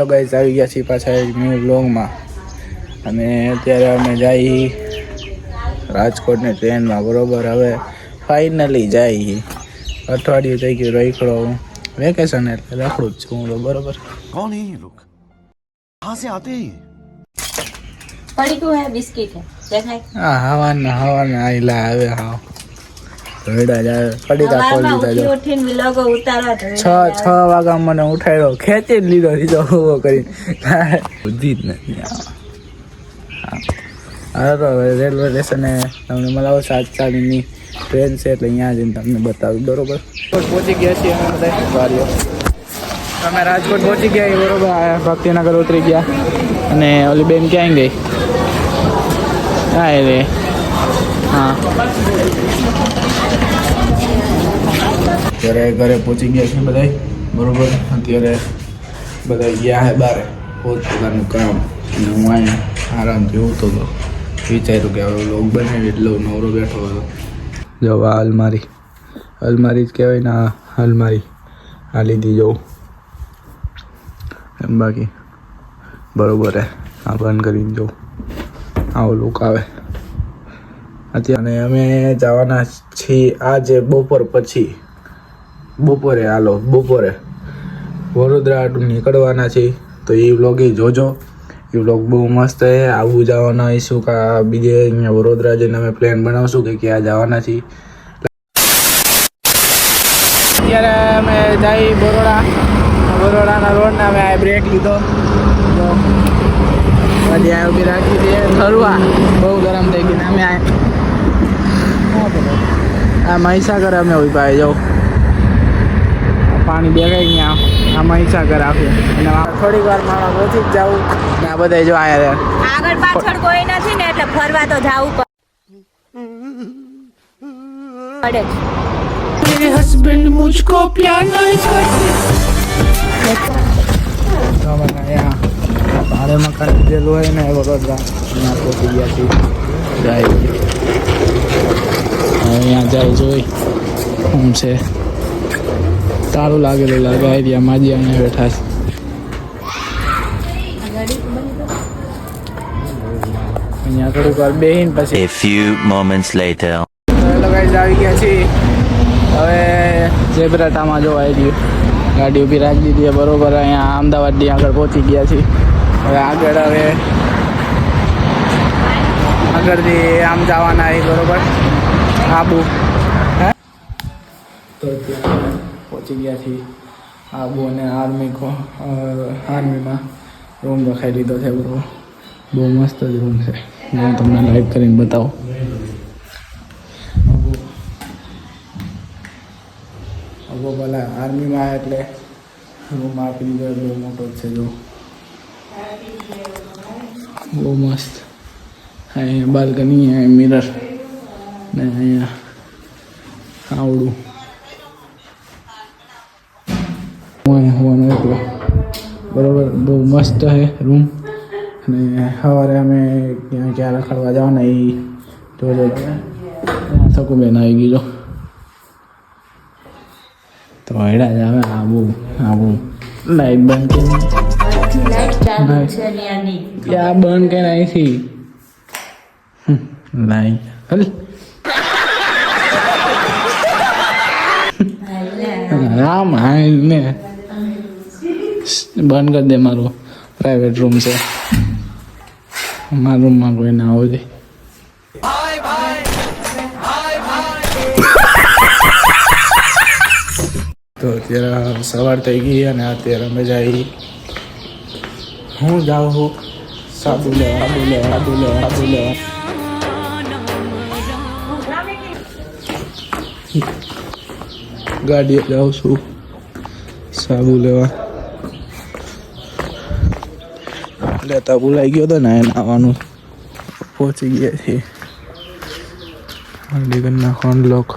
Hello guys, આવી ગયા છીએ પાછા એક ન્યૂ વ્લોગમાં. અને અત્યારે અમે જઈએ રાજકોટની ટ્રેનમાં. બરોબર, હવે ફાઇનલી જઈએ. અઠવાડિયું થઈ ગયું રખડો, વેકેશન એટલે રખડું જ છું હું તો. બરોબર, कौन है ये लोग, कहाँ से आते हैं ये? पड़ीकू है, बिस्किट है, देखाय। હા હવાના આઈલા આવે. હા રડા જાય પડીકા ખોલી દીધા. જો ઉઠીને વ્લોગ ઉતારવા તો 6 વાગ્યા મને ઉઠાડ્યો, ખેંચી જ લીધો સીધો ઉભો કરી. બુદ્ધિ જ નથી. હા તો રેલવે સ્ટેશને તમને મળાવો. 7:40ની ટ્રેન છે એટલે અહીંયા જઈને તમને બતાવું. બરોબર, પહોંચી ગયા છીએ અમે બધા વારીઓ. અમે રાજકોટ પહોંચી ગયા. બરોબર, ભક્તિનગર ઉતરી ગયા. અને ઓલી બેન ક્યાં ગઈ? હા રે, હા અત્યારે ઘરે પહોંચી ગયા છે બધા. બરોબર, અત્યારે બધા ગયા છે બહાર પોતાનું કામ. અને હું અહીંયા આરામથી હોતો હતો. વિચાર્યું કે હવે લોક બનાવી એટલે નવરો બેઠો હતો. જો આ અલમારી જ કહેવાય ને. આ અલમારી આ લીધી જોઉં એમ. બાકી બરોબર હે. આ બંધ કરીને જોઉં આવો લુક આવે. અત્યારે અમે જવાના છીએ આજે બપોર પછી. બપોરે વડોદરા નીકળવાના છીએ. તો એ વ્લોગ જોજો. એ વ્લોગ બહુ મસ્ત છે. આવું જવાના આવીશું કા બીજે અહીંયા વડોદરા જઈને અમે પ્લાન બનાવશું કે ક્યાં જવાના છીએ. અત્યારે અમે જઈ બરોડાના રોડને અમે આ બ્રેક લીધો. તો પછી આ ઊભી રાખી દઈએ. ફરવા બહુ ગરમ થઈ ગઈ. અમે આ મહીસાગર અમે ઉભા જાઉં. પાણી દેખાય ત્યાં. આ મહીસાગર આપ્યું. અને થોડીક વાર મારા પહોંચી જ જાઉં. ને આ બધા જો આયા આગળ પાછળ કોઈ નથી ને એટલે ફરવા તો જાવું પડે. मेरे हस्बैंड मुझको प्यार नहीं करते। ભાડે મકાન લીધેલું હોય ને વડોદરા, અહીંયા પહોંચી ગયા છીએ. જાય અહીંયા જાય જોઈ શું છે. સારું લાગેલું લાગે. આઈડિયા માજી અહીંયા બેઠા છે. અહીંયા થોડીક વાર બેહીને પછી A few moments later. Hello guys, આવી ગયા છીએ. હવે ઝેબ્રાટામાં જોવા આવી ગયું. ગાડી ઊભી રાખી દીધી. બરોબર, અહીંયા અમદાવાદની આગળ પહોંચી ગયા છીએ. હવે આગળથી આમ જવાના આવી. બરોબર, આબુ. તો ત્યાં પહોંચી ગયા છીએ આબુ. અને આર્મીમાં રૂમ રખાઈ લીધો છે. બરોબર, બહુ મસ્ત જ રૂમ છે. હું તમને લાઈવ કરીને બતાવું. અબો ભલા આર્મીમાં એટલે રૂમ આપી દીધો. બહુ મોટો જ છે. જો બહુ મસ્ત. અહીંયા બાલ્કની, અહીંયા મિરર ને અહીંયા આવડું હોવાનું એટલો. બરાબર, બહુ મસ્ત છે રૂમ. અને સવારે અમે ક્યાં રખડવા જવાના એ જોજો. સકુબેન આવી ગઈ જો. તો હેડા જ આવે. આબુ લાઈટ બંધ કરી. ક્યાં બંધ કરી અહીંથી લાઈટ હલ. રામ હા ને બંધ કરી દે. મારો પ્રાઇવેટ રૂમ છે. મારા રૂમમાં કોઈ ના આવો જોઈએ. તો અત્યારે સવાર થઈ ગઈ. અને અત્યારે અમે જઈ હું જાઉં સાબુ લેવા. ગાડીએ જાઉં છું સાબુ લેવા. લેતા ભૂલાઈ ગયો હતો ને આવવાનું. પહોંચી ગયા છીએ. નાખવાનું લોક.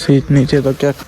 સીટ નીચે તો ક્યાંક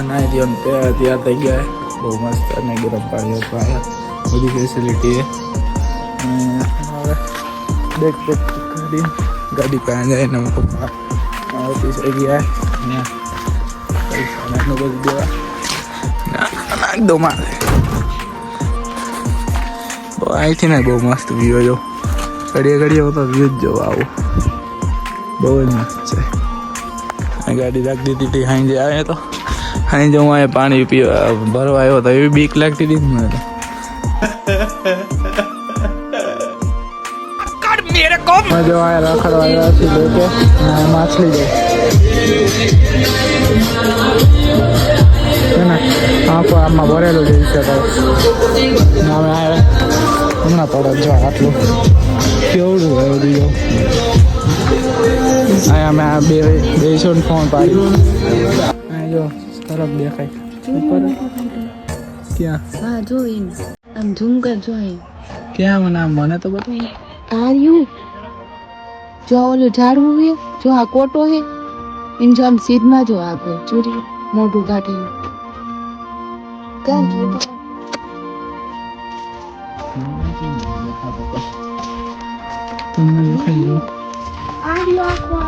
નાહી દો ને તૈયાર થઈ ગયા બહુ મસ્ત અને ગરમ પાણી હતું અહીંયા બધી ફેસિલિટી છે હવે બેગ પેક કરી ગાડી પાસે જાય ને પપ્પા ઓફિસ આવી ગયા અહીંયા પૈસા નાખનું બધું દેવા નાખ દો મારે અહીંથી ને બહુ મસ્ત વ્યૂ જો ઘડીએ ઘડીએ હું તો વ્યૂ જ જોવા આવું બહુ જ મસ્ત છે ગાડી રાખી દીધી હતી હાઈ જે આવે તો હાઈ જો હું અહીંયા પાણી પીવા ભરવા આવ્યો તો એવી બીક લાગતી હતી મને તો જો આ રખડવા આવ્યા છે લોકો માછલી જાય આંખો આમાં ભરેલું જઈ શકાય અમે આવ્યા હમણાં પડે જો આટલું કેવડું હોય બધું જો અહીંયા અમે આ બેસો ને ફોન પાડ્યું અહીંયા જો તરફ દેખાય ઉપર ક્યાં હા જોઈને આમ ઝૂમ કર જોઈ ક્યાં મને તો બતાવો આર્યું જો ઓલું ઝાડવું છે જો આ કોટો છે ઇન જો આમ સીધમાં જો આગળ ચોરી મોઢું કાઢીને ક્યાં ગયું તમને દેખાય જો આર્યું આખો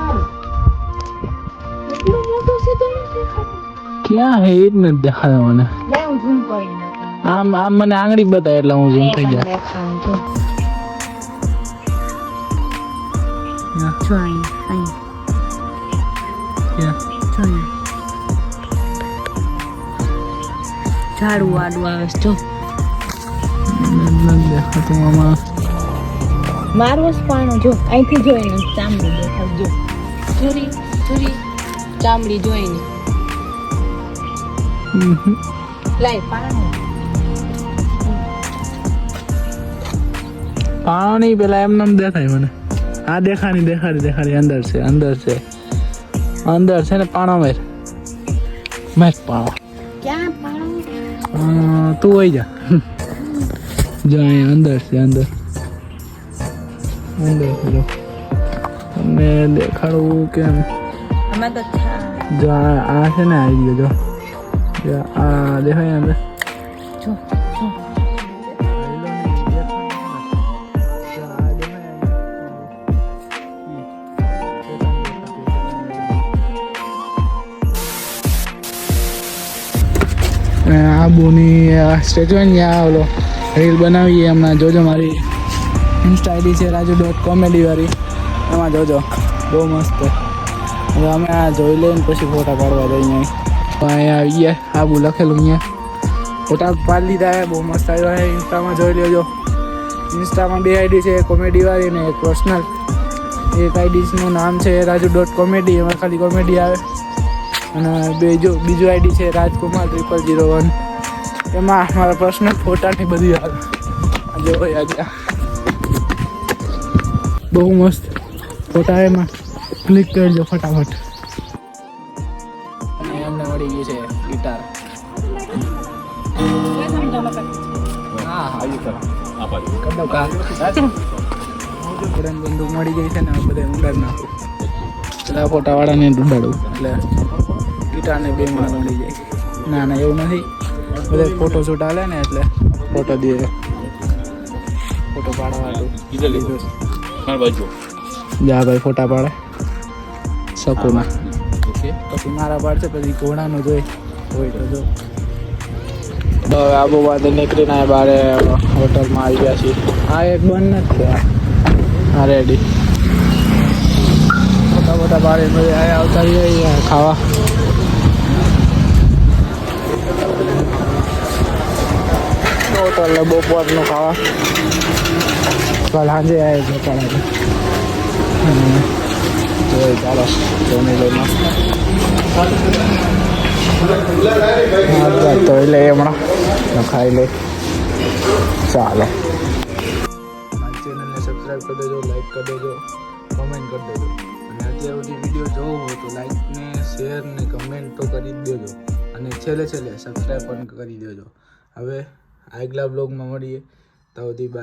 એટલો મોટો છે તો નથી દેખાતો ક્યાં હે એ જ નથી દેખાતા મને લે હું ઝૂમ કરીને આમ મને આંગળી બતાવે એટલે હું ઝૂમ થઈ જાય જો અહીં ઝાડું આડું આવે છે જો દેખાતું આમાં મારવો જ પાણો જો અહીંથી જોઈને ચામડી દેખાય જો ચોરી ચોરી ચામડી જોઈને લાય પાણો પાણી પેલા એમને દેખાય મને આ દેખાડી અંદર છે ને પાણો મેર પાણો ક્યાં પાણો તું હોય જા જો અહીંયા અંદર છે જો તમને દેખાડવું કેમ અમે તો જો આ છે ને આવી ગયો જો આ દેખાય અંદર જો આબુની સ્ટેચ્યુ ને ત્યાં ઓલો રીલ બનાવીએ હમણાં જોજો મારી ઇન્સ્ટા આઈડી છે રાજુ.comedy વાળી એમાં જોજો બહુ મસ્ત હવે અમે આ જોઈ લઈને પછી ફોટા પાડવા જઈએ અહીંયા આવી ગયા આબુ લખેલું અહીંયા ફોટા પાડી લીધા બહુ મસ્ત આવ્યા છે ઇન્સ્ટામાં જોઈ લેજો ઇન્સ્ટામાં 2 આઈડી છે કોમેડી વાળી ને એક પર્સનલ એક આઈડીનું નામ છે રાજુ.comedy એમાં ખાલી કોમેડી આવે અને બીજું આઈડી છે રાજકુમાર001 એમાં મારા પર્સનલ ફોટાની બધી આવે જો આજે બહુ મસ્ત ફોટા એમાં ક્લિક કરજો ફટાફટ અને એમને મળી ગયું છે ગિટાર હા આવી કરો બંદૂક મળી ગઈ છે ને બધા ઉડાડ નાખું પેલા ફોટાવાળાને ઉડાડું એટલે ગિટારને 2 માં મળી જાય ના એવું નથી બધા ફોટો શૂટ હાલે ને એટલે ફોટો દે ફોટો પાડવાનું જા ભાઈ ફોટા પાડે શકુના પછી મારા પાડશે પછી ઘોડાનો જોઈ હોય તો જો હવે આબુ બાદ નીકળીને બારે હોટલમાં આવી ગયા છીએ આ એક બંધ નથી આ રેડી મોટા બારે આવતા રહીએ ખાવા હોટલ બપોરનું ખાવા કાલ સાંજે આવે ચાલો જમી લઈ મસ્ત તો લઈ હમણાં ખાઈ લઈ ચાલો ચેનલને સબસ્ક્રાઈબ કરી દેજો લાઈક કરી દેજો કમેન્ટ કરી દેજો અને અત્યાર સુધી વિડીયો જોવો હોય તો લાઈક ને શેર ને કમેન્ટ તો કરી જ દેજો અને છેલ્લે સબસ્ક્રાઈબ પણ કરી દેજો હવે આગલા બ્લોગમાં મળીએ તો સુધી બાય.